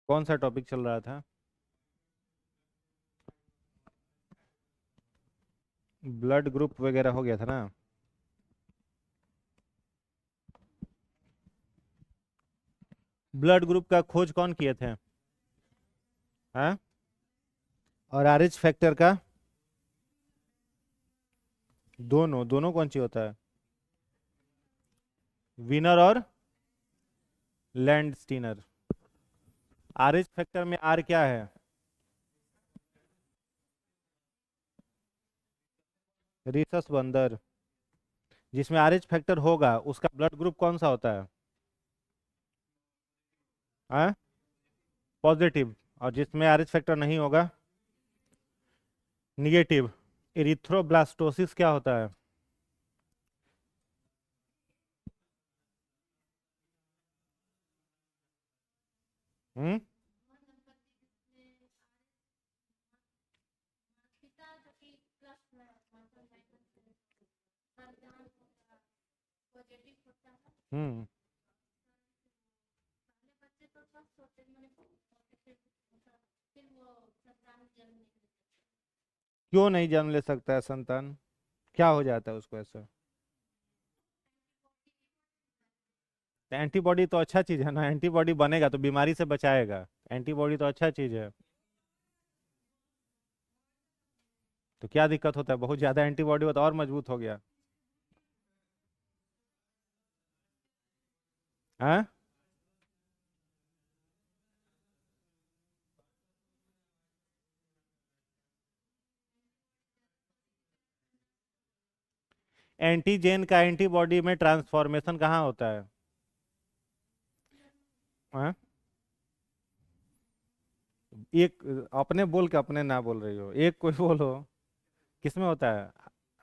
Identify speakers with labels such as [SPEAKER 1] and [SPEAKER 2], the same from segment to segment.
[SPEAKER 1] कौन सा टॉपिक चल रहा था? ब्लड ग्रुप वगैरह हो गया था ना? ब्लड ग्रुप का खोज कौन किए थे? हाँ। और आरएच फैक्टर का? दोनों दोनों कौन सी होता है? विनर और लैंड स्टीनर। आरएच फैक्टर में आर क्या है? रिसस बंदर। जिसमें आरएच फैक्टर होगा उसका ब्लड ग्रुप कौन सा होता है? हाँ, पॉजिटिव। और जिसमें आरएच फैक्टर नहीं होगा? निगेटिव। इरिथ्रोब्लास्टोसिस क्या होता है? हम्म। हम्म। क्यों नहीं जन्म ले सकता है संतान? क्या हो जाता है उसको ऐसा? एंटीबॉडी तो अच्छा चीज है ना, एंटीबॉडी बनेगा तो बीमारी से बचाएगा। एंटीबॉडी तो अच्छा चीज है। तो क्या दिक्कत होता है? बहुत ज्यादा एंटीबॉडी हो तो और मजबूत हो गया। हाँ। एंटीजेन का एंटीबॉडी में ट्रांसफॉर्मेशन कहाँ होता है? हाँ? एक अपने बोल के अपने ना बोल रही हो, एक कोई बोलो। किसमें होता है?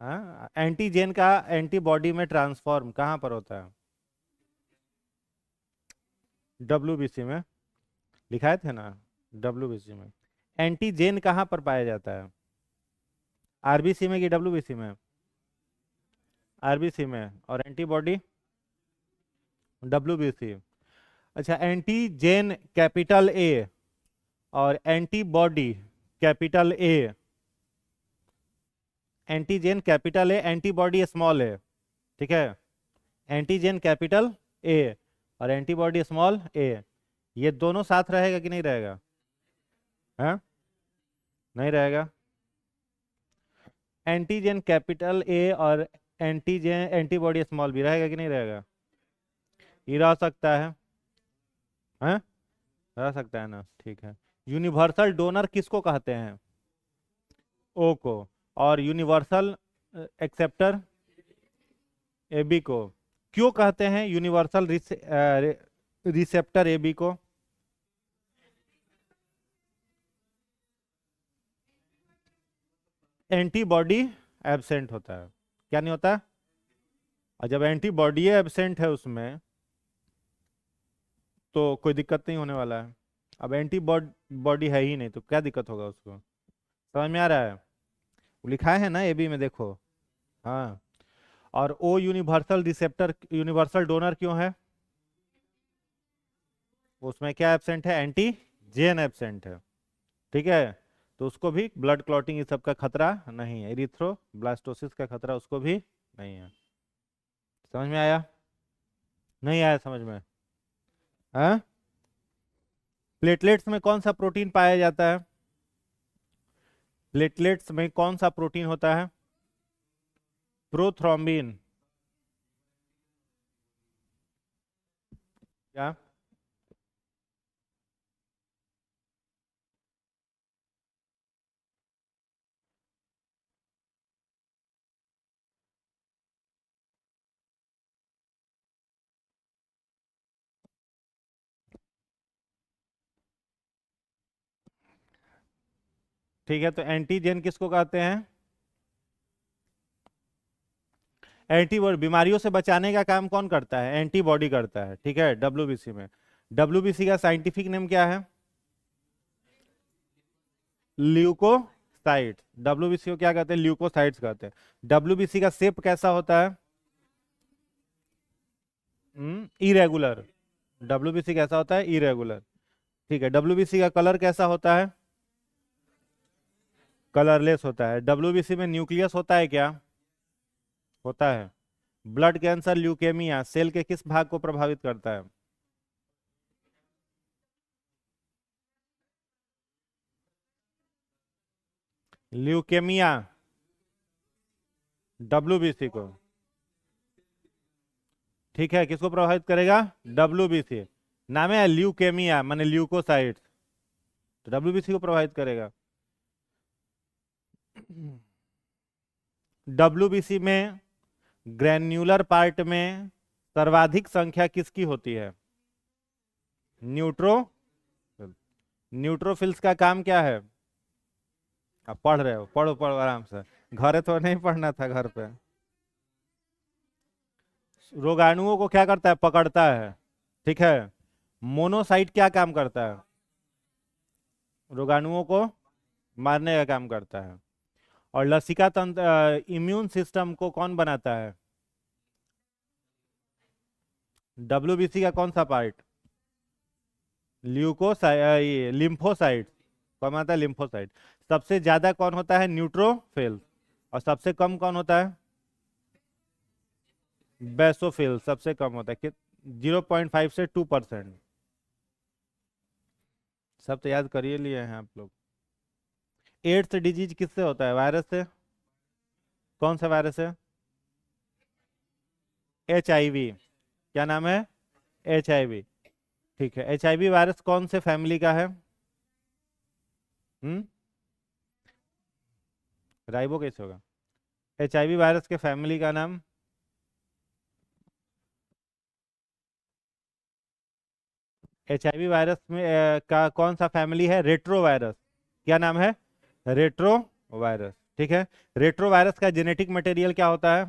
[SPEAKER 1] हाँ, एंटीजेन का एंटीबॉडी में ट्रांसफॉर्म कहाँ पर होता है? डब्ल्यूबीसी में। लिखाए थे ना? डब्ल्यूबीसी में। एंटीजेन कहाँ पर पाया जाता है? आरबीसी में कि डब्ल्यूबीसी में? आरबीसी में। और एंटीबॉडी? डब्ल्यूबीसी। अच्छा, एंटीजेन कैपिटल ए और antibody capital A. Antigen capital A, antibody small है। ठीक है। एंटीजेन कैपिटल ए और एंटीबॉडी स्मॉल ए, ये दोनों साथ रहेगा कि नहीं रहेगा? हाँ? नहीं रहेगा। एंटीजेन कैपिटल ए और एंटीजेन एंटीबॉडी स्मॉल भी रहेगा कि नहीं रहेगा? ये रह सकता है। हाँ, रह सकता है ना, ठीक है। यूनिवर्सल डोनर किसको कहते हैं? ओ को। और यूनिवर्सल एक्सेप्टर? एबी को। क्यों कहते हैं यूनिवर्सल रिसेप्टर एबी को? एंटीबॉडी एब्सेंट होता है। क्या नहीं होता? और जब एंटीबॉडी एब्सेंट है उसमें तो कोई दिक्कत नहीं होने वाला है। अब एंटीबॉडी बॉडी है ही नहीं तो क्या दिक्कत होगा उसको? समझ में आ रहा है? वो लिखा है ना एबी में, देखो। हाँ। और ओ यूनिवर्सल रिसेप्टर यूनिवर्सल डोनर क्यों है? उसमें क्या एब्सेंट है? एंटीजेन एब्सेंट है। ठीक है। तो उसको भी ब्लड क्लॉटिंग ये सब का खतरा नहीं है, इरिथ्रोब्लास्टोसिस का खतरा उसको भी नहीं है। समझ में आया? नहीं आया समझ में? हाँ। प्लेटलेट्स में कौन सा प्रोटीन पाया जाता है? प्लेटलेट्स में कौन सा प्रोटीन होता है? प्रोथ्रोम्बिन। क्या? ठीक है, तो एंटीजन किसको कहते हैं? एंटीबॉडी। बीमारियों से बचाने का काम कौन करता है? एंटीबॉडी करता है। ठीक है, डब्ल्यूबीसी में। डब्ल्यूबीसी का साइंटिफिक नेम क्या है? ल्यूकोसाइट्स। डब्ल्यूबीसी को क्या कहते हैं? ल्यूकोसाइट्स कहते हैं। डब्ल्यूबीसी का शेप कैसा होता है? इरेगुलर। डब्ल्यूबीसी कैसा होता है? इरेगुलर। ठीक है, डब्ल्यूबीसी का कलर कैसा होता है? कलरलेस होता है। डब्ल्यूबीसी में न्यूक्लियस होता है क्या? होता है। ब्लड कैंसर, ल्यूकेमिया सेल के किस भाग को प्रभावित करता है? ल्यूकेमिया डब्ल्यूबीसी को, ठीक है, किसको प्रभावित करेगा? डब्ल्यूबीसी। नाम है ल्यूकेमिया माने ल्यूकोसाइट्स, तो डब्ल्यूबीसी को प्रभावित करेगा। डब्ल्यूबीसी में ग्रैन्युलर पार्ट में सर्वाधिक संख्या किसकी होती है? न्यूट्रो न्यूट्रोफिल्स का काम क्या है? आप पढ़ रहे हो, पढ़ो पढ़ो आराम से, घर तो नहीं पढ़ना था घर पे। रोगाणुओं को क्या करता है? पकड़ता है, ठीक है। मोनोसाइट क्या काम करता है? रोगाणुओं को मारने का काम करता है। और लसिका तंत्र, इम्यून सिस्टम को कौन बनाता है? डब्ल्यूबीसी का कौन सा पार्ट? Leucocyte, lymphocyte. कौन आता है? लिम्फोसाइट। सबसे ज्यादा कौन होता है? न्यूट्रोफिल। और सबसे कम कौन होता है? बेसोफिल। सबसे कम होता है कि 0.5 से 2%। सब तो याद करिए लिए हैं आप लोग। एड्स डिजीज किससे होता है? वायरस से। कौन सा वायरस है? HIV। क्या नाम है? HIV। ठीक है, HIV वायरस कौन से फैमिली का है? हम्म, राइबो कैसे होगा? HIV वायरस के फैमिली का नाम? HIV वायरस में का कौन सा फैमिली है? Retro virus. क्या नाम है? Retro virus. ठीक है, रेट्रो वायरस का जेनेटिक मटेरियल क्या होता है?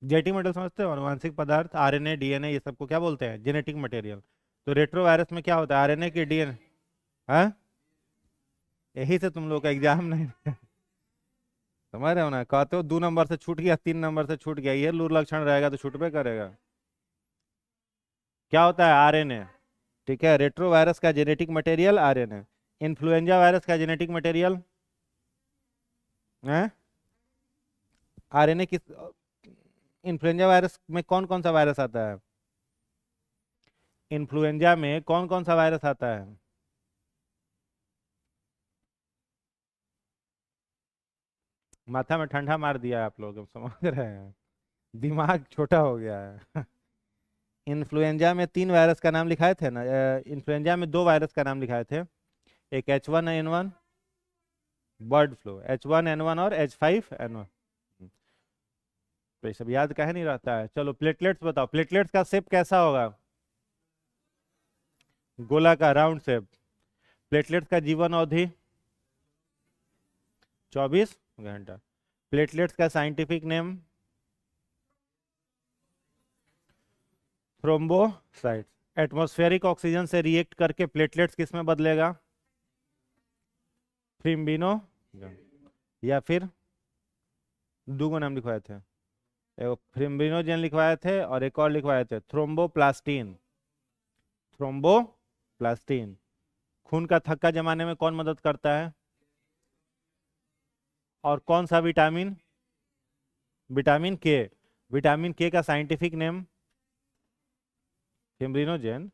[SPEAKER 1] जेनेटिक मटेरियल समझते हो? आनुवांशिक पदार्थ, RNA DNA, ये सबको क्या बोलते हैं? Genetic material. तो रेट्रो वायरस में क्या होता है? RNA की DNA। हाँ, यही से तुम लोग का एग्जाम नहीं समझ रहे हो ना? कहते हो 2 नंबर से छूट गया, 3 नंबर से छूट गया, ये लूर लक्षण रहेगा तो छूटबे करेगा। क्या होता है? RNA। ठीक है, रेट्रो वायरस का genetic material RNA। Influenza virus का जेनेटिक मटेरियल है RNA। किस इन्फ्लुएंजा वायरस में कौन कौन सा वायरस आता है? इन्फ्लुएंजा में कौन कौन सा वायरस आता है? माथा में ठंडा मार दिया आप लोग, अब समझ रहे हैं, दिमाग छोटा हो गया है। इन्फ्लुएंजा में 3 वायरस का नाम लिखाए थे ना? इन्फ्लुएंजा में 2 वायरस का नाम लिखाए थे। एक H1N1, बर्ड फ्लू, H1N1 और H5N1। तो ये सब याद काहे नहीं रहता है? चलो प्लेटलेट्स बताओ, प्लेटलेट्स का शेप कैसा होगा? गोला का, राउंड शेप। प्लेटलेट्स का जीवन अवधि 24 घंटा। प्लेटलेट्स का scientific name? Thrombocytes. Atmospheric oxygen से रिएक्ट करके प्लेटलेट्स किस में बदलेगा? फिम्बिनो, या फिर दो गो नाम लिखवाए थे, एक फिम्बिनोजेन लिखवाए थे और एक और लिखवाए थे थ्रोम्बोप्लास्टिन। थ्रोम्बोप्लास्टिन। खून का थक्का जमाने में कौन मदद करता है? और कौन सा विटामिन? विटामिन के। विटामिन के का साइंटिफिक नेम? फिम्बिनोजेन।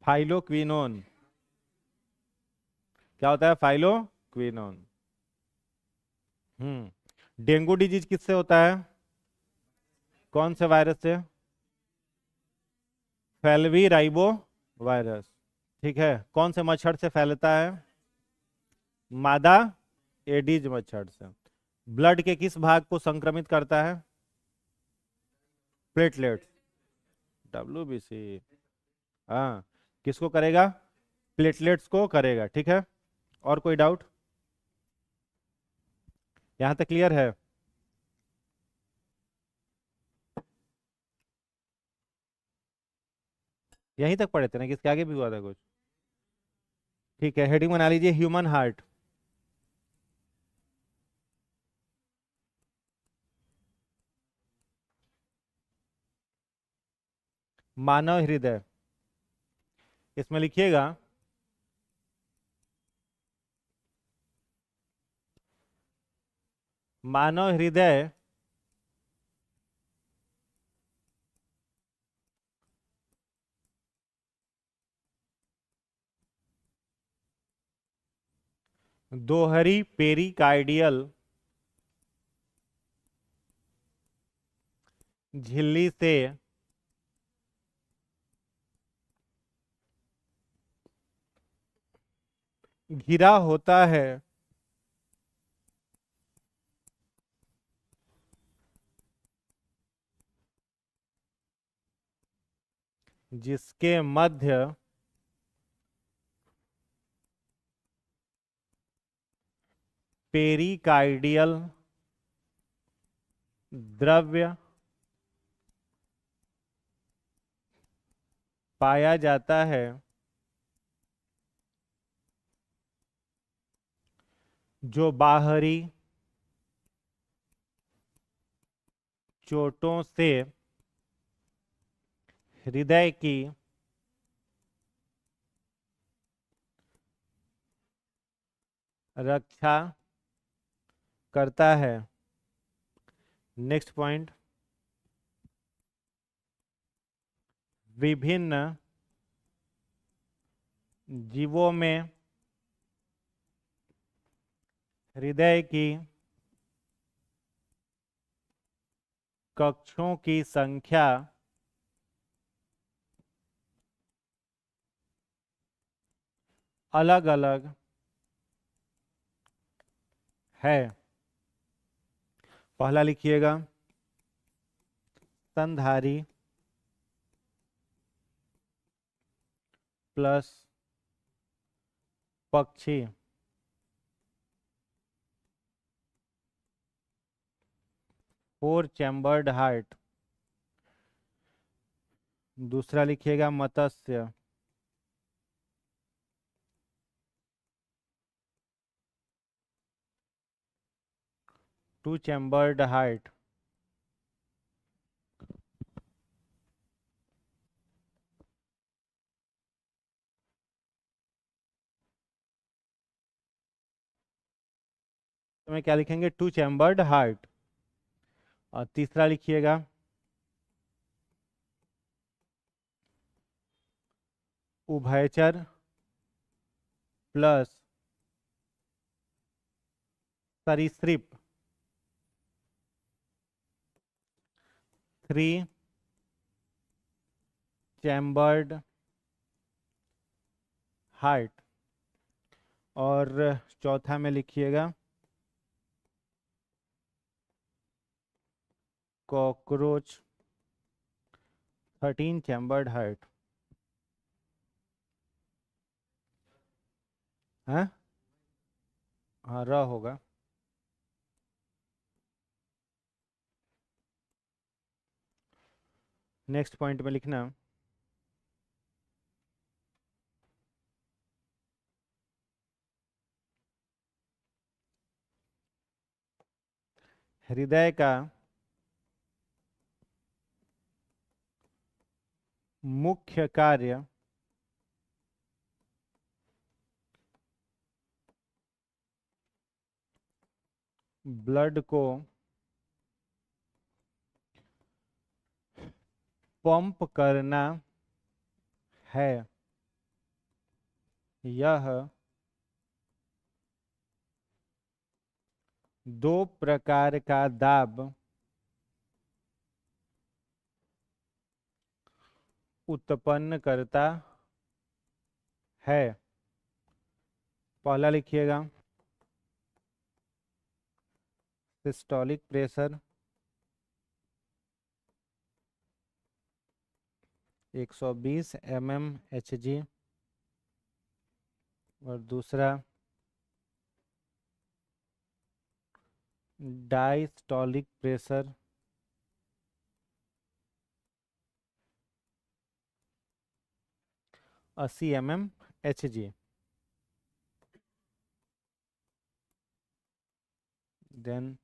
[SPEAKER 1] फाइलोक्विनोन। क्या होता है? फाइलोक्विनोन। डेंगू डिजीज किससे होता है? कौन से वायरस से? फैलवी राइबो वायरस। ठीक है, कौन से मच्छर से फैलता है? मादा एडीज मच्छर से। ब्लड के किस भाग को संक्रमित करता है? प्लेटलेट्स। डब्ल्यूबीसी। हाँ, किसको करेगा? प्लेटलेट्स को करेगा। ठीक है, और कोई डाउट? यहां तक क्लियर है? यहीं तक पढ़े थे ना, किसके आगे भी हुआ था कुछ? ठीक है, हेडिंग बना लीजिए, ह्यूमन हार्ट। मानव हृदय, इसमें लिखिएगा मानव हृदय दोहरी पेरिकार्डियल झिल्ली से घिरा होता है, जिसके मध्य पेरिकार्डियल द्रव्य पाया जाता है, जो बाहरी चोटों से हृदय की रक्षा करता है। नेक्स्ट पॉइंट, विभिन्न जीवों में हृदय की कक्षों की संख्या अलग अलग है। पहला लिखिएगा स्तनधारी प्लस पक्षी, फोर चैम्बर्ड हार्ट। दूसरा लिखिएगा मत्स्य, टू चैम्बर्ड हार्ट। तो मैं क्या लिखेंगे, टू चैम्बर्ड हार्ट। और तीसरा लिखिएगा उभयचर प्लस सरीसृप, थ्री चैम्बर्ड हार्ट। और चौथा में लिखिएगा कॉकरोच, 13 चैम्बर्ड हार्ट। हाँ हाँ, र होगा। नेक्स्ट पॉइंट में लिखना हृदय का मुख्य कार्य ब्लड को पंप करना है। यह दो प्रकार का दाब उत्पन्न करता है। पहला लिखिएगा सिस्टोलिक प्रेशर 120 mmHg, और दूसरा diastolic pressure 80 mmHg। Then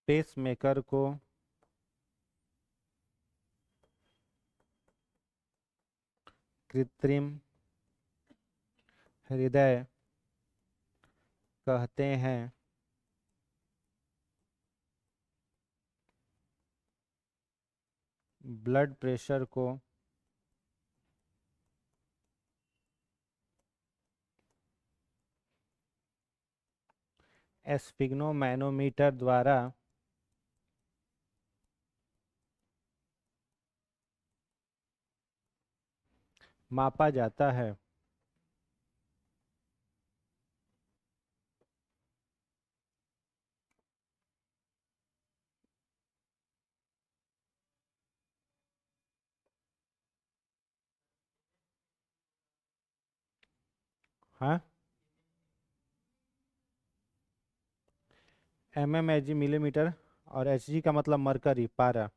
[SPEAKER 1] pacemaker को कृत्रिम हृदय कहते हैं। ब्लड प्रेशर को एस्फिग्नोमैनोमीटर द्वारा मापा जाता है। हाँ, mmHg मिलीमीटर, और Hg का मतलब मरकरी, पारा।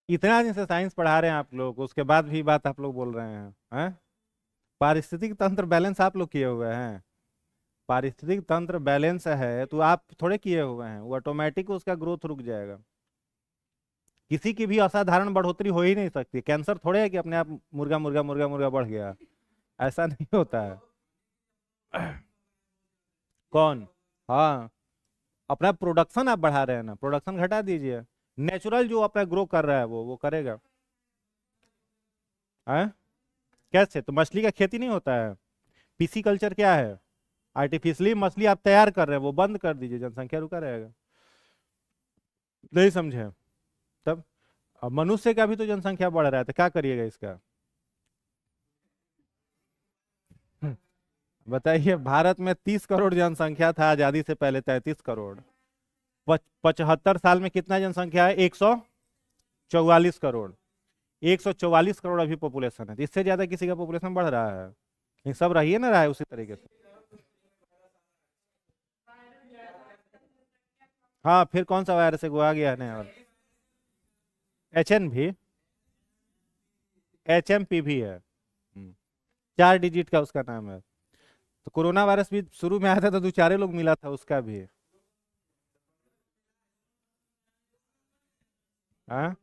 [SPEAKER 1] इतना दिन से साइंस पढ़ा रहे हैं आप लोग, उसके बाद भी बात आप लोग बोल रहे हैं? पारिस्थितिक तंत्र बैलेंस आप लोग किए हुए हैं? पारिस्थितिक तंत्र बैलेंस है तो आप थोड़े किए हुए हैं, वो ऑटोमेटिक उसका ग्रोथ रुक जाएगा। किसी की भी असाधारण बढ़ोतरी हो ही नहीं सकती। कैंसर थोड़े है कि अपने आप मुर्गा मुर्गा मुर्गा मुर्गा बढ़ गया, ऐसा नहीं होता है। कौन? हाँ, अपना प्रोडक्शन आप बढ़ा रहे हैं ना, प्रोडक्शन घटा दीजिए। नेचुरल जो अपना ग्रो कर रहा है वो करेगा। है कैसे? तो मछली का खेती नहीं होता है? पीसी कल्चर क्या है? आर्टिफिशियली मछली आप तैयार कर रहे हैं, वो बंद कर दीजिए, जनसंख्या रुका रहेगा। नहीं समझे? तब अब मनुष्य का भी तो जनसंख्या बढ़ रहा है, तो क्या करिएगा इसका? हम्म, बताइए, भारत में 30 करोड़ जनसंख्या था आजादी से पहले, 33 करोड़। 75 साल में कितना जनसंख्या है? 144 करोड़। 144 करोड़ अभी पॉपुलेशन है, तो इससे ज्यादा किसी का पॉपुलेशन बढ़ रहा है? ये सब रहिए ना रहा है उसी तरीके से। हाँ, फिर कौन सा वायरस है वो आ गया है नया वाला? HN भी, HMP भी है। 4 डिजिट का उसका नाम है। तो कोरोना वायरस भी शुरू में आया था तो 2 4 लोग मिला था उसका भी। हाँ,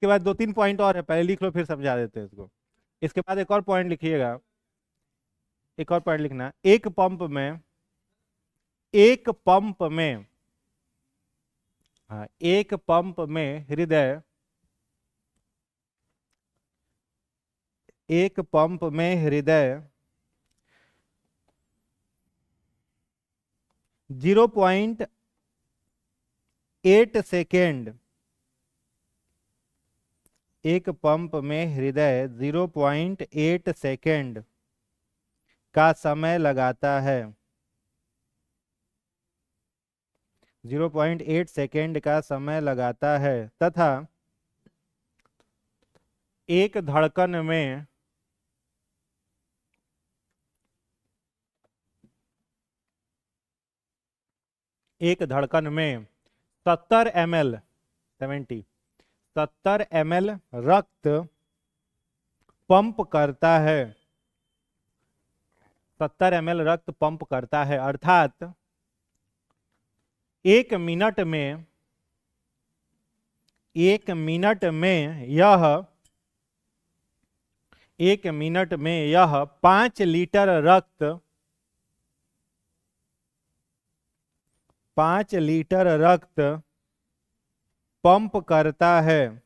[SPEAKER 1] इसके बाद 2 3 पॉइंट और है, पहले लिख लो फिर समझा देते हैं इसको। इसके बाद एक और पॉइंट लिखिएगा, एक और पॉइंट लिखना। एक पंप में, हाँ, एक पंप में हृदय, एक पंप में हृदय 0.8 सेकेंड, एक पंप में हृदय 0.8 सेकेंड का समय लगाता है। 0.8 सेकेंड का समय लगाता है तथा एक धड़कन में एक धड़कन में 70 ml 70 ml रक्त पंप करता है। 70 ml रक्त पंप करता है, अर्थात 1 मिनट में, 1 मिनट में यह 1 मिनट में यह 5 लीटर रक्त, 5 लीटर रक्त पंप करता है।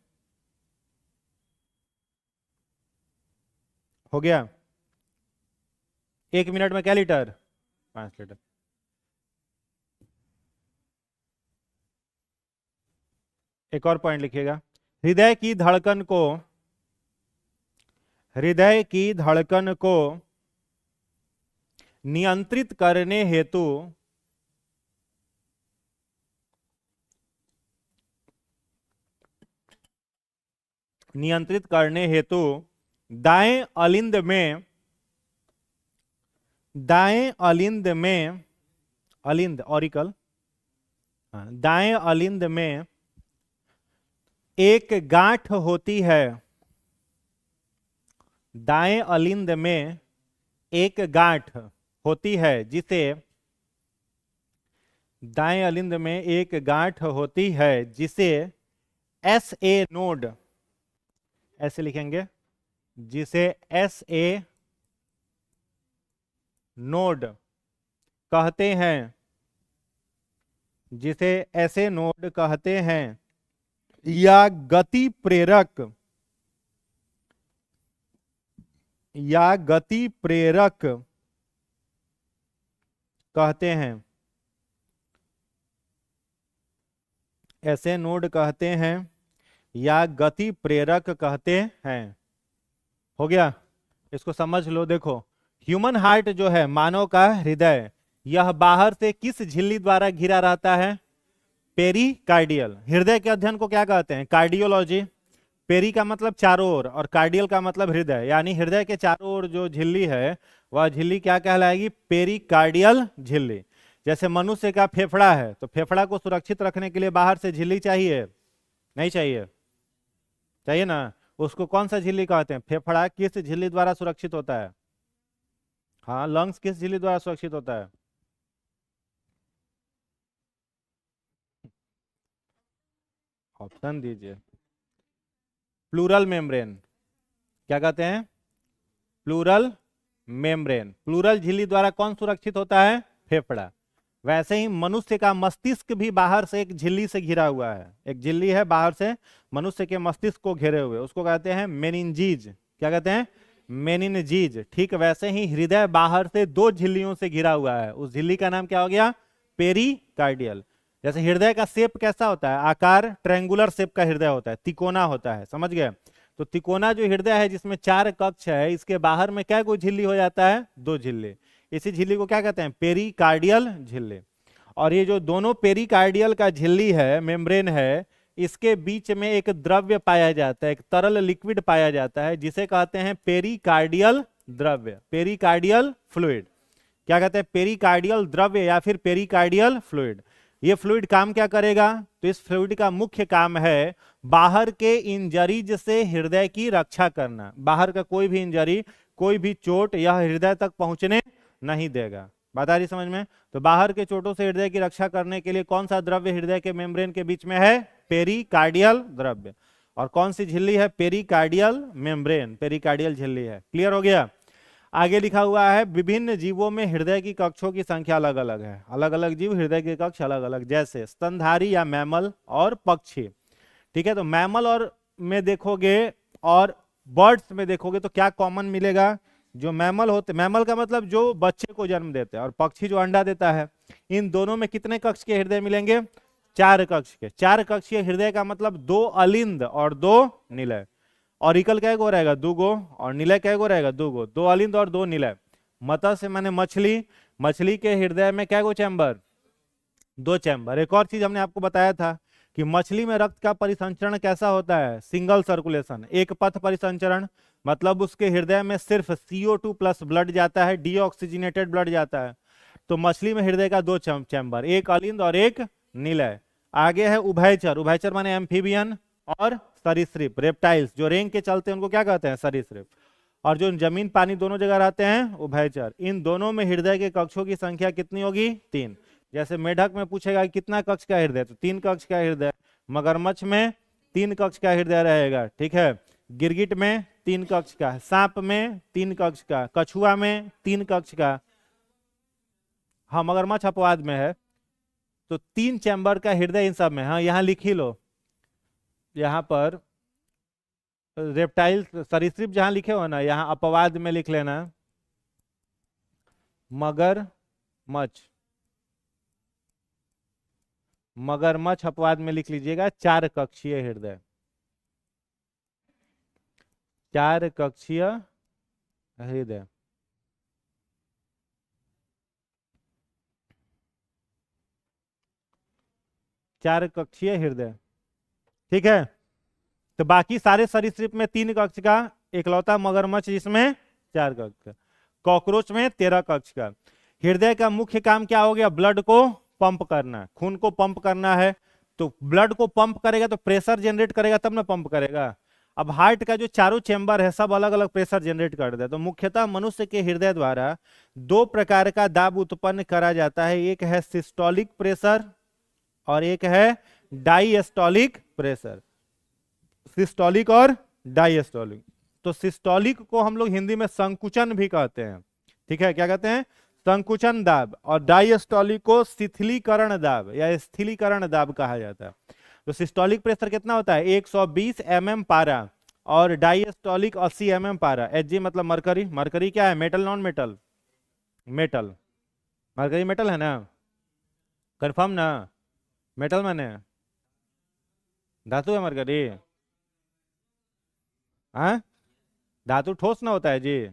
[SPEAKER 1] हो गया? 1 मिनट में क्या लीटर? 5 लीटर। एक और पॉइंट लिखिएगा। हृदय की धड़कन को, हृदय की धड़कन को नियंत्रित करने हेतु, नियंत्रित करने हेतु दाएं अलिंद में, दाएं अलिंद में, अलिंद ऑरिकल, दाएं अलिंद में एक गांठ होती है। दाएं अलिंद में एक गांठ होती है जिसे दाएं अलिंद में एक गांठ होती है जिसे एस ए नोड, ऐसे लिखेंगे, जिसे एस ए नोड कहते हैं, जिसे ऐसे नोड कहते हैं, या गति प्रेरक, या गति प्रेरक कहते हैं, ऐसे नोड कहते हैं या गति प्रेरक कहते हैं। हो गया, इसको समझ लो। देखो, ह्यूमन हार्ट जो है, मानव का हृदय, यह बाहर से किस झिल्ली द्वारा घिरा रहता है? पेरिकार्डियल। हृदय के अध्ययन को क्या कहते हैं? कार्डियोलॉजी। पेरी का मतलब चारों ओर और कार्डियल का मतलब हृदय, यानी हृदय के चारों ओर जो झिल्ली है वह झिल्ली क्या कहलाएगी? पेरिकार्डियल झिल्ली। जैसे मनुष्य का फेफड़ा है, तो फेफड़ा को सुरक्षित रखने के लिए बाहर से झिल्ली चाहिए? नहीं चाहिए? चाहिए ना। उसको कौन सा झिल्ली कहते हैं? फेफड़ा किस झिल्ली द्वारा सुरक्षित होता है? हाँ, लंग्स किस झिल्ली द्वारा सुरक्षित होता है? ऑप्शन दीजिए। Pleural membrane. क्या कहते हैं? Pleural membrane. प्लूरल झिल्ली द्वारा कौन सुरक्षित होता है? फेफड़ा। वैसे ही मनुष्य का मस्तिष्क भी बाहर से एक झिल्ली से घिरा हुआ है। एक झिल्ली है बाहर से मनुष्य के मस्तिष्क को घेरे हुए, उसको कहते हैं मेनिंजीज। क्या कहते हैं? मेनिनजीज। ठीक वैसे ही हृदय बाहर से दो झिल्लियों से घिरा हुआ है, उस झिल्ली का नाम क्या हो गया? पेरिकार्डियल। जैसे हृदय का शेप कैसा होता है? आकार ट्रायंगुलर शेप का हृदय होता है, तिकोना होता है, समझ गए? तो तिकोना जो हृदय है जिसमें 4 कक्ष है, इसके बाहर में क्या कोई झिल्ली हो जाता है? 2 झिल्ली। इसी झिल्ली को क्या कहते हैं? पेरिकार्डियल झिल्ली। और ये जो दोनों पेरिकार्डियल का झिल्ली है, मेम्ब्रेन है, इसके बीच में एक द्रव्य पाया जाता है, एक तरल लिक्विड पाया जाता है, जिसे कहते हैं पेरिकार्डियल द्रव्य, पेरिकार्डियल फ्लूइड। क्या कहते हैं? पेरिकार्डियल द्रव्य या फिर पेरिकार्डियल फ्लूइड। ये फ्लूइड काम क्या करेगा? तो इस फ्लूइड का मुख्य काम है बाहर के इंजरीज से हृदय की रक्षा करना। बाहर का कोई भी इंजरी, कोई भी चोट यह हृदय तक पहुंचने नहीं देगा। बात आ रही समझ में? तो बाहर के चोटों से हृदय की रक्षा करने के लिए कौन सा द्रव्य हृदय के मेम्ब्रेन के बीच में है? पेरिकार्डियल द्रव्य। और कौन सी झिल्ली है? पेरिकार्डियल मेम्ब्रेन, पेरिकार्डियल झिल्ली है। क्लियर हो गया? आगे लिखा हुआ है विभिन्न जीवों में हृदय की कक्षों की संख्या अलग अलग है। अलग अलग जीव, हृदय के कक्ष अलग अलग, जैसे स्तनधारी या मैमल और पक्षी। ठीक है, तो मैमल और में देखोगे और बर्ड्स में देखोगे तो क्या कॉमन मिलेगा? जो मैमल होते, मैमल का मतलब जो बच्चे को जन्म देते हैं, और पक्षी जो अंडा देता है, इन दोनों में कितने कक्ष के हृदय मिलेंगे? 4 कक्ष के। 4 कक्षीय हृदय का मतलब 2 अलिंद और 2 निलय। ऑरिकल कै गो रहेगा? 2 गो। और निलय कै गो रहेगा? 2 गो। 2 अलिंद और 2 निलय। मत्स्य माने मछली, मछली के हृदय में कै गो चैम्बर? 2 चैम्बर। एक और चीज हमने आपको बताया था कि मछली में रक्त का परिसंचरण कैसा होता है? सिंगल सर्कुलेशन, एक पथ परिसंचरण। मतलब उसके हृदय में सिर्फ CO2 प्लस ब्लड जाता है, डीऑक्सीजनेटेड ब्लड जाता है। तो मछली में हृदय का 2 चैम्बर, एक अलिंद और एक निलय। आगे है उभयचर। उभयचर माने एम्फीबियन और सरीसृप, रेप्टाइल्स जो रेंग के चलते हैं उनको क्या कहते हैं? सरीसृप। और जो जमीन पानी दोनों जगह रहते हैं, उभयचर। इन दोनों में हृदय के कक्षों की संख्या कितनी होगी? 3। जैसे मेढक में पूछेगा कितना कक्ष का हृदय, तो 3 कक्ष का हृदय। मगरमच्छ में 3 कक्ष का हृदय रहेगा। ठीक है, गिरगिट में 3 कक्ष का, सांप में 3 कक्ष का, कछुआ में 3 कक्ष का। हाँ, मगरमच्छ अपवाद में है। तो 3 चैम्बर का हृदय इन सब में। हाँ, यहाँ लिख ही लो, यहाँ पर रेप्टाइल सरीसृप जहां लिखे हो ना, यहाँ अपवाद में लिख लेना मगरमच्छ। मगरमच्छ अपवाद में लिख लीजिएगा 4 कक्षीय हृदय। 4 कक्षीय हृदय। चार कक्षीय हृदय। ठीक है, तो बाकी सारे सरीसृप में 3 कक्ष का, इकलौता मगरमच्छ जिसमें 4 कक्ष का। कॉकरोच में 13 कक्ष का। हृदय का मुख्य काम क्या हो गया? ब्लड को पंप करना, खून को पंप करना है। तो ब्लड को पंप करेगा तो प्रेशर जनरेट करेगा, तब ना पंप करेगा। अब हार्ट का जो चारों चेंबर है सब अलग अलग प्रेशर जनरेट कर देते हैं। तो मुख्यतः मनुष्य के हृदय द्वारा दो प्रकार का दाब उत्पन्न करा जाता है, एक है सिस्टोलिक प्रेशर और एक है डायस्टोलिक प्रेशर। सिस्टोलिक और डायस्टोलिक। तो सिस्टोलिक को हम लोग हिंदी में संकुचन भी कहते हैं, ठीक है, क्या कहते हैं, संकुचन दाब। और डायस्टोलिक को शिथिलीकरण दाब या स्थिरीकरण दाब कहा जाता है। तो सिस्टोलिक प्रेशर कितना होता है 120 mm पारा और डायस्टोलिक 80 mm पारा। Hg मतलब मरकरी। मरकरी क्या है, metal non metal, metal. Mercury metal है ना, कंफर्म ना, मेटल माने धातु है मरकरी। हाँ, धातु ठोस ना होता है जी।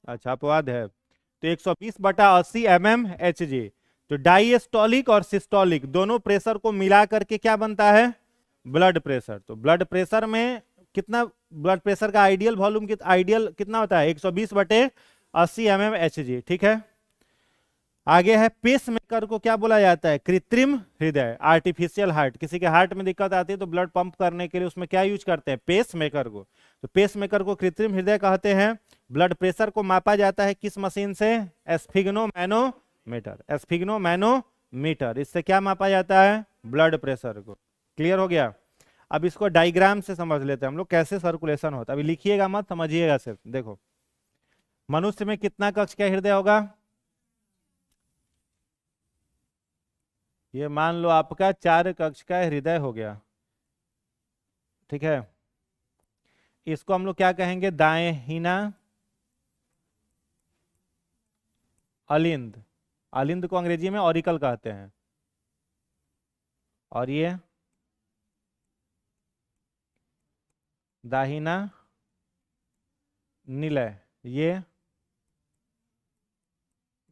[SPEAKER 1] अच्छा, अपवाद है। तो 120/80 mm Hg। तो डायस्टोलिक और सिस्टोलिक दोनों प्रेशर को मिला करके क्या बनता है, ब्लड प्रेशर। तो ब्लड प्रेशर में कितना, ब्लड प्रेशर का आइडियल वॉल्यूम आइडियल कितना होता है 120/80 mm Hg, ठीक है। आगे है पेस मेकर को क्या बोला जाता है, कृत्रिम हृदय, आर्टिफिशियल हार्ट। किसी के हार्ट में दिक्कत आती है तो ब्लड पंप करने के लिए उसमें क्या यूज करते हैं, पेस मेकर को। तो पेस मेकर को कृत्रिम हृदय कहते हैं। ब्लड प्रेशर को मापा जाता है किस मशीन से, एस्फिग्नोमैनोमीटर। एस्फिग्नोमैनोमीटर, इससे क्या मापा जाता है, ब्लड प्रेशर को। क्लियर हो गया। अब इसको डायग्राम से समझ लेते हैं हम लोग, कैसे सर्कुलेशन होता है। अभी लिखिएगा मत, समझिएगा सिर्फ। देखो, मनुष्य में कितना कक्ष का हृदय होगा, ये मान लो आपका 4 कक्ष का हृदय हो गया, ठीक है। इसको हम लोग क्या कहेंगे, दाएं हिना अलिंद। अलिंद को अंग्रेजी में ऑरिकल कहते हैं। और ये दाहिना निलय, ये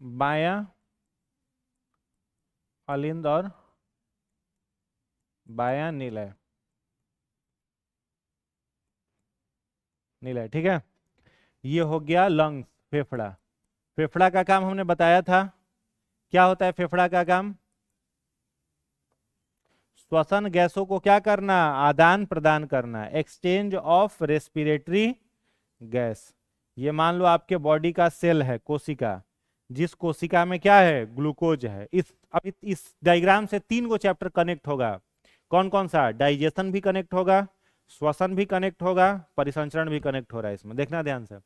[SPEAKER 1] बाया अलिंद और बाया निलय, निलय, ठीक है। ये हो गया लंग्स, फेफड़ा। फेफड़ा का काम हमने बताया था, क्या होता है फेफड़ा का काम, श्वसन गैसों को क्या करना, आदान प्रदान करना, एक्सचेंज ऑफ रेस्पिरेटरी गैस। ये मान लो आपके बॉडी का सेल है, कोशिका, जिस कोशिका में क्या है, ग्लूकोज है। अब इस डायग्राम से 3 गो चैप्टर कनेक्ट होगा। कौन कौन सा, डाइजेशन भी कनेक्ट होगा, श्वसन भी कनेक्ट होगा, परिसंचरण भी कनेक्ट हो रहा है इसमें, देखना ध्यान से।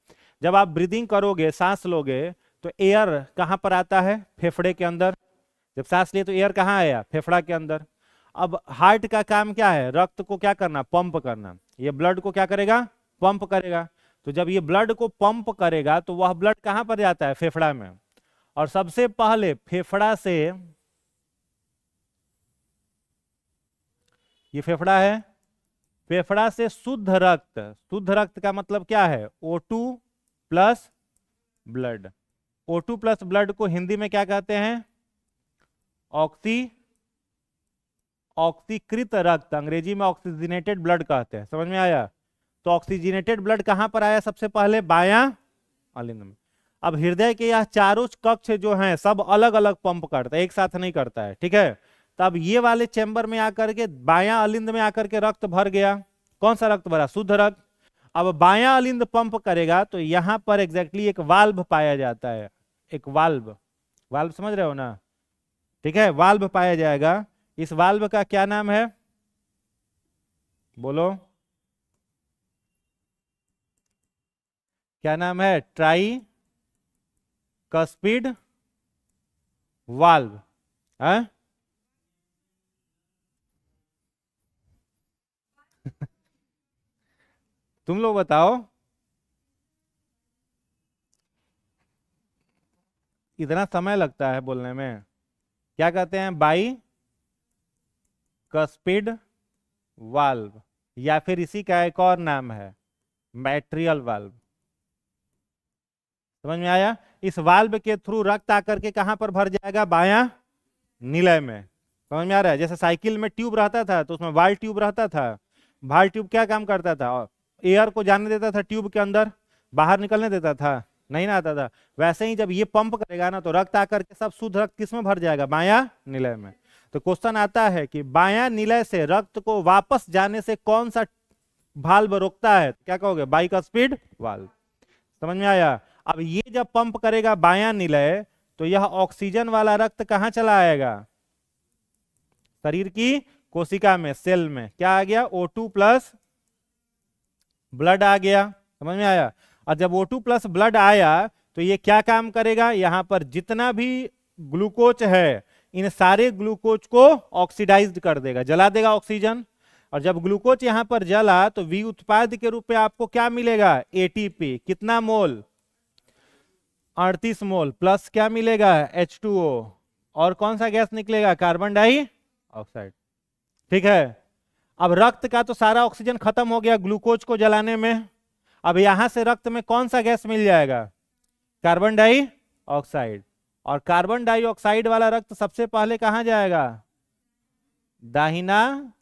[SPEAKER 1] जब आप ब्रीदिंग करोगे, सांस लोगे, तो एयर कहां पर आता है, फेफड़े के अंदर। जब सांस लिए तो एयर कहां आया, फेफड़ा के अंदर। अब हार्ट का काम क्या है, रक्त को क्या करना, पंप करना। ये ब्लड को क्या करेगा, पंप करेगा। तो जब ये ब्लड को पंप करेगा तो वह ब्लड कहां पर जाता है, फेफड़ा में। और सबसे पहले फेफड़ा से, ये फेफड़ा है, फेफड़ा से शुद्ध रक्त, शुद्ध रक्त का मतलब क्या है, O2 plus blood. O2 plus blood को हिंदी में क्या कहते हैं, ऑक्सीकृत रक्त, अंग्रेजी में ऑक्सीजनेटेड ब्लड कहते हैं। समझ में आया। तो ऑक्सीजनेटेड ब्लड कहां पर आया सबसे पहले, बायां अलिंद में। अब हृदय के यह चारों कक्ष जो हैं सब अलग अलग पंप करता है, एक साथ नहीं करता है, ठीक है। तब ये वाले चैम्बर में आकर के, बायां अलिंद में आकर के रक्त भर गया। कौन सा रक्त भरा, शुद्ध रक्त। अब बायां अलिंद पंप करेगा तो यहां पर एग्जैक्टली एक वाल्व पाया जाता है, एक वाल्व। वाल्व समझ रहे हो ना, ठीक है, वाल्व पाया जाएगा। इस वाल्व का क्या नाम है, बोलो क्या नाम है, ट्राई कस्पिड वाल्व है। तुम लोग बताओ, इतना समय लगता है बोलने में। क्या कहते हैं, बाई कस्पिड वाल्व, या फिर इसी का एक और नाम है मैट्रियल वाल्व। समझ में आया। इस वाल्व के थ्रू रक्त आकर के कहां पर भर जाएगा, बायां निलय में। समझ में आ रहा है। जैसे साइकिल में ट्यूब रहता था तो उसमें वाल ट्यूब रहता था। वाल ट्यूब क्या काम करता था, एयर को जाने देता था ट्यूब के अंदर, बाहर निकलने देता था, नहीं ना आता था। वैसे ही जब ये पंप करेगा ना तो रक्त आकर के सब शुद्ध रक्त किस में भर जाएगा, बायां निलय में। तो क्वेश्चन आता है कि बायां निलय से रक्त को वापस जाने से कौन सा वाल्व रोकता है? क्या कहोगे? Bike speed valve. समझ में आया? अब ये जब पंप करेगा बायां निलय, तो यह ऑक्सीजन वाला रक्त कहां चला आएगा? शरीर की कोशिका में, सेल में। क्या आ गया? O2 प्लस ब्लड आ गया। समझ में आया? और जब O2 प्लस ब्लड आया तो ये क्या काम करेगा? यहां पर जितना भी ग्लूकोज है, इन सारे ग्लूकोज को ऑक्सीडाइज्ड कर देगा, जला देगा ऑक्सीजन। और जब ग्लूकोज यहां पर जला तो वी उत्पाद के रूप में आपको क्या मिलेगा? एटीपी। कितना मोल? 38 मोल। प्लस क्या मिलेगा? H2O। और कौन सा गैस निकलेगा? Carbon dioxide. ठीक है। अब रक्त का तो सारा ऑक्सीजन खत्म हो गया ग्लूकोज को जलाने में। अब यहां से रक्त में कौन सा गैस मिल जाएगा? Carbon dioxide. और कार्बन डाइऑक्साइड वाला रक्त सबसे पहले कहां जाएगा? दाहिना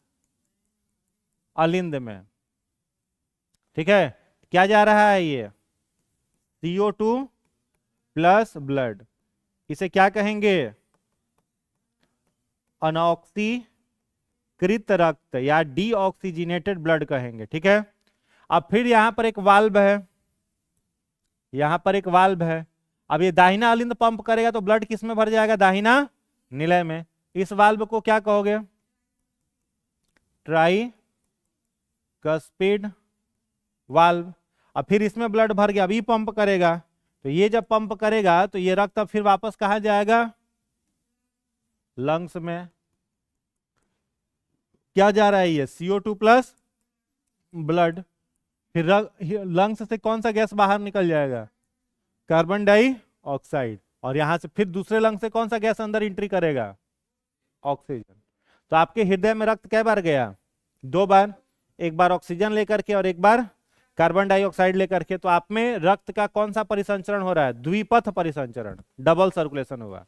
[SPEAKER 1] अलिंद में। ठीक है। क्या जा रहा है? ये CO2 प्लस ब्लड। इसे क्या कहेंगे? अनऑक्सीकृत रक्त या डीऑक्सीजिनेटेड ब्लड कहेंगे। ठीक है। अब फिर यहां पर एक वाल्व है, यहां पर एक वाल्व है। अब ये दाहिना अलिंद पंप करेगा तो ब्लड किस में भर जाएगा? दाहिना निलय में। इस वाल्व को क्या कहोगे? Try cuspid valve. अब फिर इसमें ब्लड भर गया, अभी पंप करेगा। तो ये जब पंप करेगा तो ये रक्त अब फिर वापस कहां जाएगा? लंग्स में। क्या जा रहा है? ये CO2 प्लस ब्लड। फिर लंग्स से कौन सा गैस बाहर निकल जाएगा? Carbon dioxide. और यहां से फिर दूसरे लंग से कौन सा गैस अंदर एंट्री करेगा? ऑक्सीजन। तो आपके हृदय में रक्त कै बार गया? 2 बार। एक बार ऑक्सीजन लेकर के और एक बार कार्बन डाइऑक्साइड लेकर के। तो आप में रक्त का कौन सा परिसंचरण हो रहा है? द्विपथ परिसंचरण, डबल सर्कुलेशन हुआ।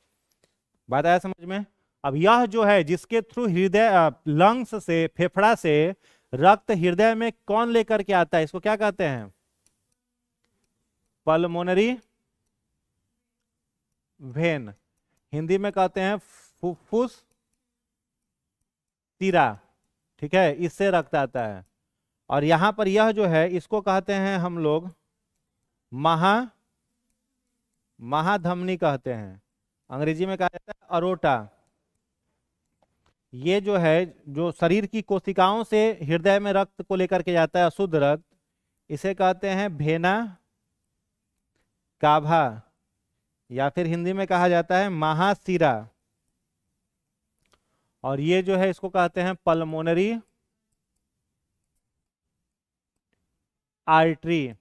[SPEAKER 1] बात आया समझ में? अब यह जो है जिसके थ्रू हृदय लंग्स से, फेफड़ा से रक्त हृदय में कौन लेकर के आता है, इसको क्या कहते हैं? Pulmonary vein. हिंदी में कहते हैं फुफ्फुस तीरा। ठीक है। इससे रक्त आता है। और यहां पर यह जो है इसको कहते हैं हम लोग महा महाधमनी कहते हैं। अंग्रेजी में कहा जाता है अरोटा। ये जो है, जो शरीर की कोशिकाओं से हृदय में रक्त को लेकर के जाता है, अशुद्ध रक्त, इसे कहते हैं भेना काभा, या फिर हिंदी में कहा जाता है महाशिरा। और ये जो है इसको कहते हैं पल्मोनरी आर्टरी,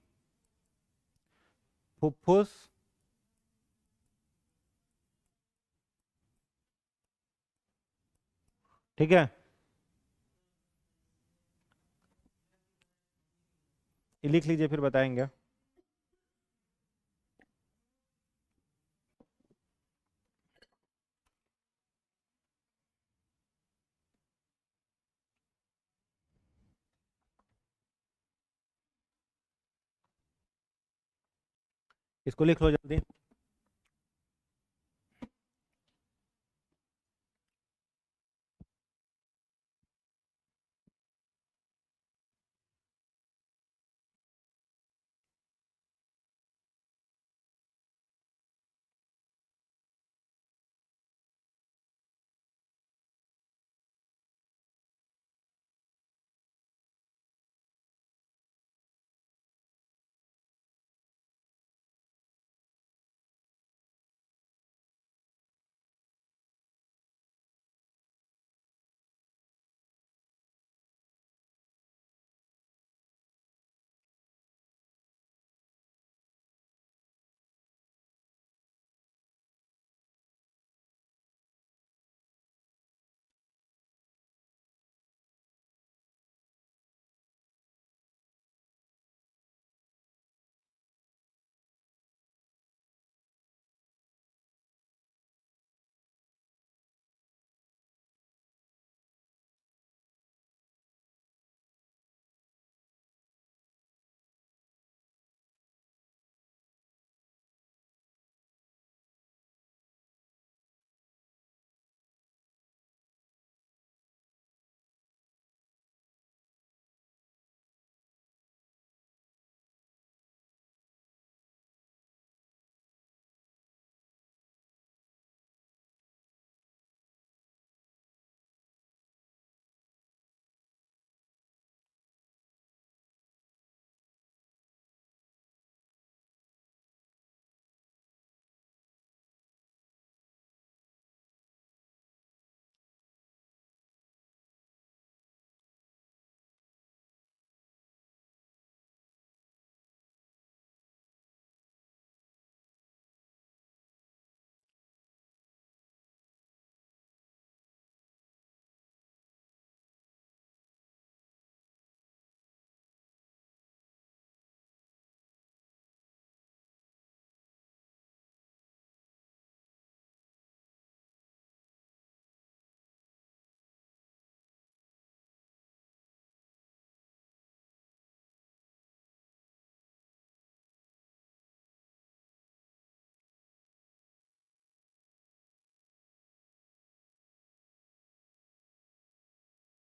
[SPEAKER 1] फुफ्फुस। ठीक है। ये लिख लीजिए, फिर बताएंगे। इसको लिख लो जल्दी।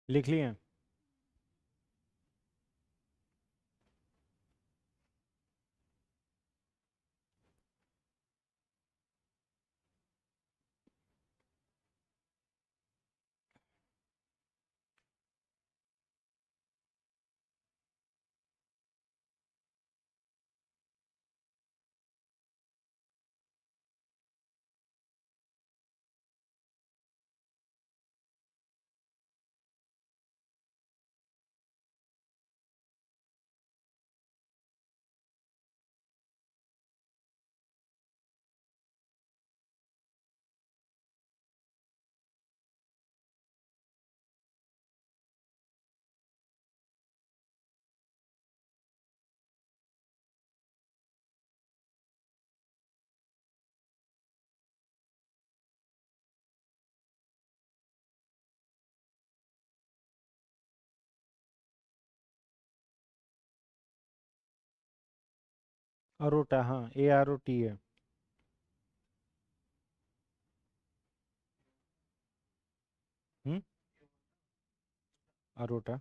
[SPEAKER 1] लिख लिए? अरोटा, हाँ, AROT है। हम्म। अरोटा।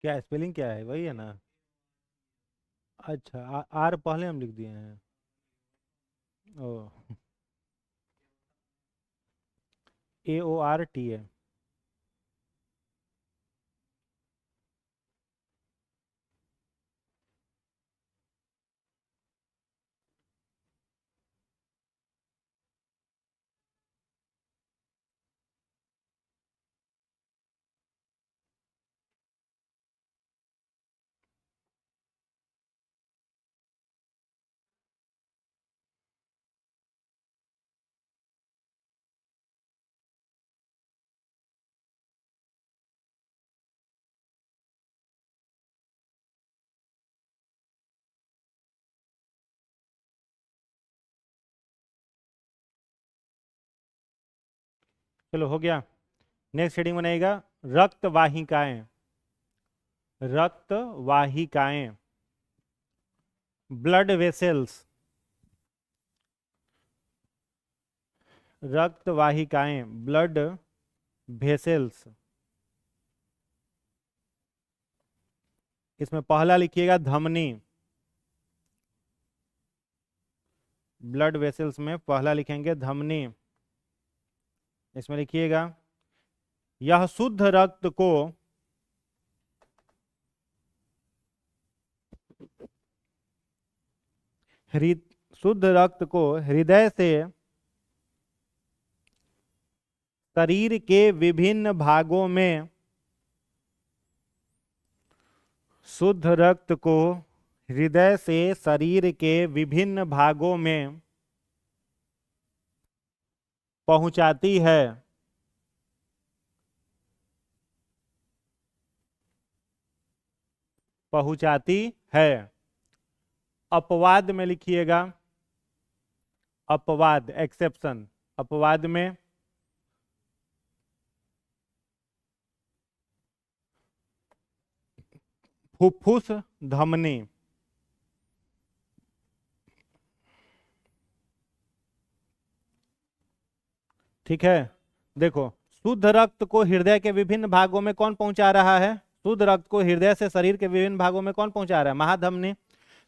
[SPEAKER 1] क्या स्पेलिंग क्या है, वही है ना? अच्छा, आर पहले हम लिख दिए हैं। ओ। AORT है। चलो, हो गया। नेक्स्ट हेडिंग बनाएगा, रक्त वाहिकाएं। रक्त वाहिकाएं, ब्लड वेसल्स। रक्त वाहिकाएं, ब्लड वेसल्स। इसमें पहला लिखिएगा धमनी। ब्लड वेसल्स में पहला लिखेंगे धमनी। इसमें लिखिएगा, यह शुद्ध रक्त को हृद शुद्ध रक्त को हृदय से शरीर के विभिन्न भागों में शुद्ध रक्त को हृदय से शरीर के विभिन्न भागों में पहुंचाती है। पहुंचाती है। अपवाद में लिखिएगा, अपवाद, एक्सेप्शन। अपवाद में फुफ्फुस धमनी। ठीक है, देखो शुद्ध रक्त को हृदय के विभिन्न भागों में कौन पहुंचा रहा है? शुद्ध रक्त को हृदय से शरीर के विभिन्न भागों में कौन पहुंचा रहा है? महाधमनी।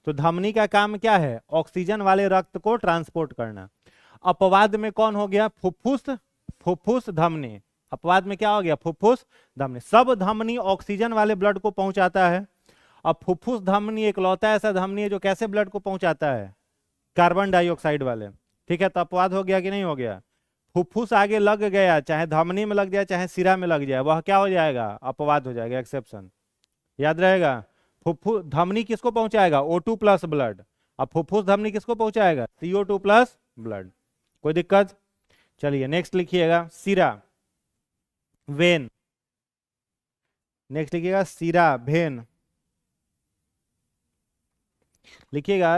[SPEAKER 1] तो धमनी का काम क्या है? ऑक्सीजन वाले रक्त को ट्रांसपोर्ट करना। अपवाद में कौन हो गया? फुफ्फुस। फुफ्फुस धमनी। अपवाद में क्या हो गया? फुफ्फुस धमनी। सब धमनी ऑक्सीजन वाले ब्लड को पहुंचाता है। अब फुफ्फुस धमनी इकलौता ऐसा धमनी है जो कैसे ब्लड को पहुंचाता है? कार्बन डाइऑक्साइड वाले। ठीक है, तो अपवाद हो गया कि नहीं हो गया? फुफ्फुस आगे लग गया, चाहे धमनी में लग जाए चाहे सिरा में लग जाए, वह क्या हो जाएगा? अपवाद हो जाएगा, एक्सेप्शन। याद रहेगा। फुफ्फुस धमनी किसको पहुंचाएगा? O2 plus blood. अब फुफ्फुस धमनी किसको पहुंचाएगा? CO2 plus blood. कोई दिक्कत? चलिए नेक्स्ट लिखिएगा, सिरा वेन। नेक्स्ट लिखिएगा सिरा वेन। लिखिएगा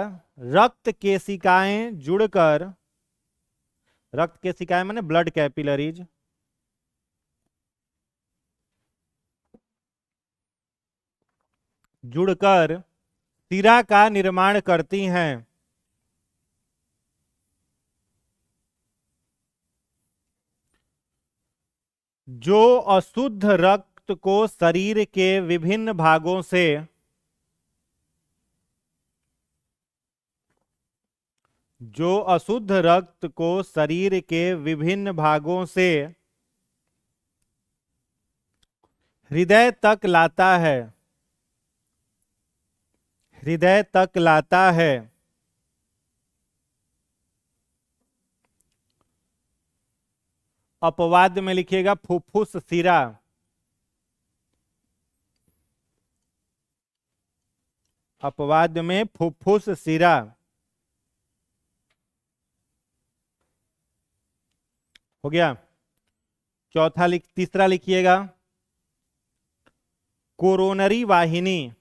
[SPEAKER 1] रक्त केशिकाएं जुड़कर, रक्त केशिकाएं माने ब्लड कैपिलरीज, जुड़कर सिरा का निर्माण करती हैं। जो अशुद्ध रक्त को शरीर के विभिन्न भागों से, जो अशुद्ध रक्त को शरीर के विभिन्न भागों से हृदय तक लाता है, हृदय तक लाता है, अपवाद में लिखिएगा फुफ्फुस सिरा। अपवाद में फुफ्फुस सिरा। हो गया। तीसरा लिखिएगा कोरोनरी वाहिनी।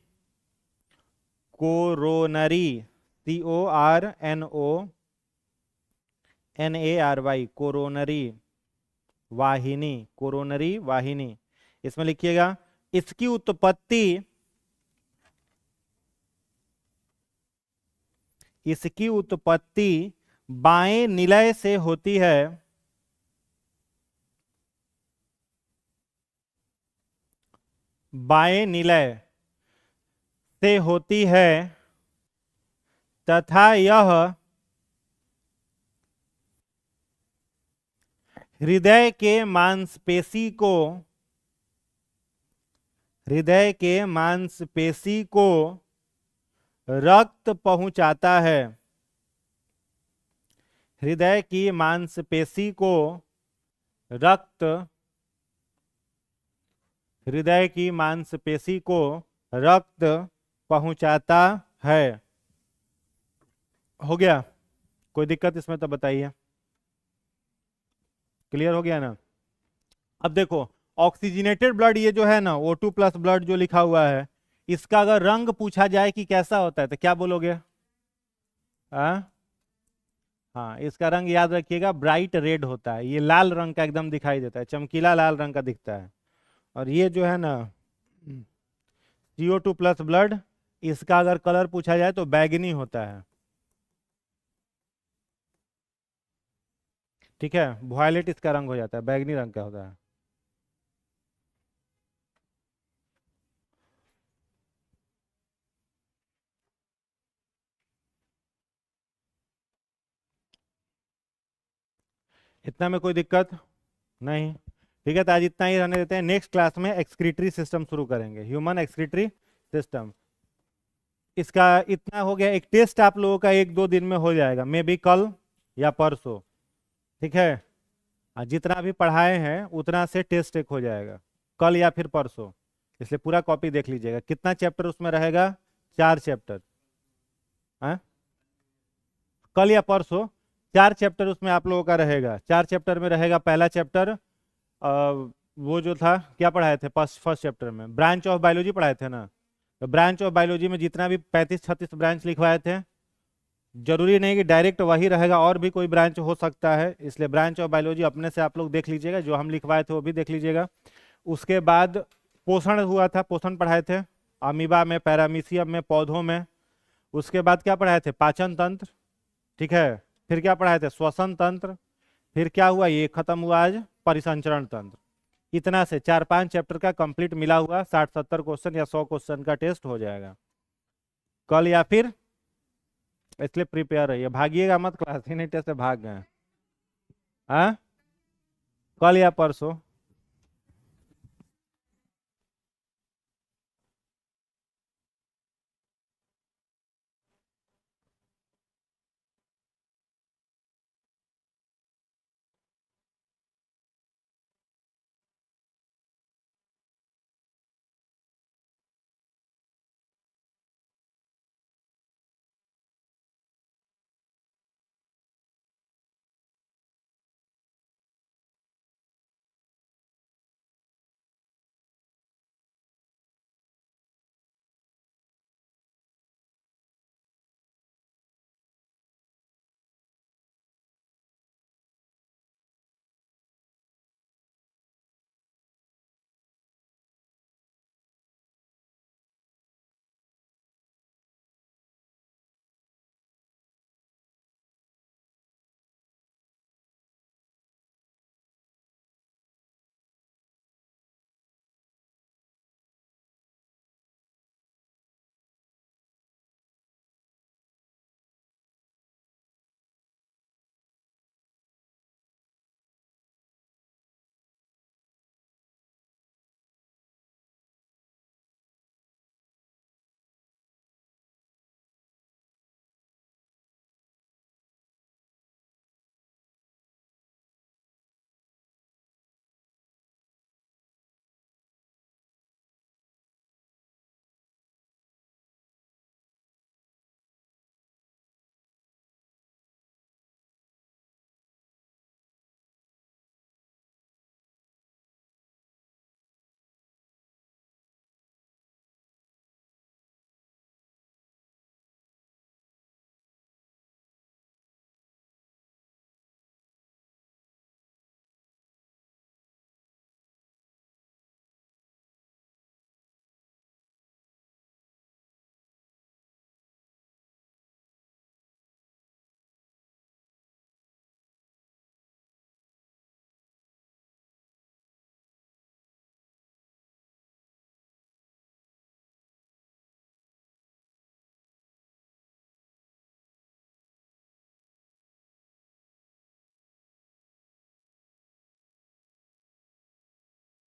[SPEAKER 1] कोरोनरी, CORNONARY, कोरोनरी वाहिनी। कोरोनरी वाहिनी। इसमें लिखिएगा इसकी उत्पत्ति, इसकी उत्पत्ति बाएं निलय से होती है, बाएं निलय से होती है तथा यह हृदय के मांसपेशी को, हृदय के मांसपेशी को रक्त पहुंचाता है, हृदय की मांसपेशी को रक्त, हृदय की मांसपेशी को रक्त पहुंचाता है। हो गया? कोई दिक्कत इसमें तो बताइए। क्लियर हो गया ना? अब देखो ऑक्सीजनेटेड ब्लड ये जो है ना, O2 प्लस ब्लड जो लिखा हुआ है, इसका अगर रंग पूछा जाए कि कैसा होता है तो क्या बोलोगे? हाँ, इसका रंग याद रखिएगा ब्राइट रेड होता है। ये लाल रंग का एकदम दिखाई देता है, चमकीला लाल रंग का दिखता है। और ये जो है ना CO2 प्लस ब्लड, इसका अगर कलर पूछा जाए तो बैगनी होता है। ठीक है, वॉयलेट इसका रंग हो जाता है, बैगनी रंग का होता है। इतना में कोई दिक्कत नहीं? ठीक है, तो आज इतना ही रहने देते हैं। नेक्स्ट क्लास में एक्सक्रीटरी सिस्टम शुरू करेंगे, ह्यूमन एक्सक्रीटरी सिस्टम। इसका इतना हो गया। एक टेस्ट आप लोगों का 1-2 दिन में हो जाएगा, मे बी कल या परसों। ठीक है, जितना भी पढ़ाए हैं उतना से टेस्ट एक हो जाएगा कल या फिर परसों, इसलिए पूरा कॉपी देख लीजिएगा। कितना चैप्टर उसमें रहेगा? 4 चैप्टर। हाँ, कल या परसों 4 चैप्टर उसमें आप लोगों का रहेगा। 4 चैप्टर में रहेगा पहला चैप्टर, वो जो था क्या पढ़ाए थे फर्स्ट चैप्टर में, ब्रांच ऑफ बायोलॉजी पढ़ाए थे ना। तो ब्रांच ऑफ बायोलॉजी में जितना भी 35-36 ब्रांच लिखवाए थे, जरूरी नहीं कि डायरेक्ट वही रहेगा, और भी कोई ब्रांच हो सकता है, इसलिए ब्रांच ऑफ बायोलॉजी अपने से आप लोग देख लीजिएगा। जो हम लिखवाए थे वो भी देख लीजिएगा। उसके बाद पोषण हुआ था, पोषण पढ़ाए थे अमीबा में, पैरामीशियम में, पौधों में। उसके बाद क्या पढ़ाए थे? पाचन तंत्र। ठीक है, फिर क्या पढ़ाए थे? श्वसन तंत्र। फिर क्या हुआ, ये खत्म हुआ आज परिसंचरण तंत्र। इतना से 4-5 चैप्टर का कंप्लीट मिला हुआ 60-70 क्वेश्चन या 100 क्वेश्चन का टेस्ट हो जाएगा कल या फिर, इसलिए प्रिपेयर रहिए, भागिएगा मत क्लास, ही नहीं टेस्ट से भाग गए। हाँ, कल या परसों।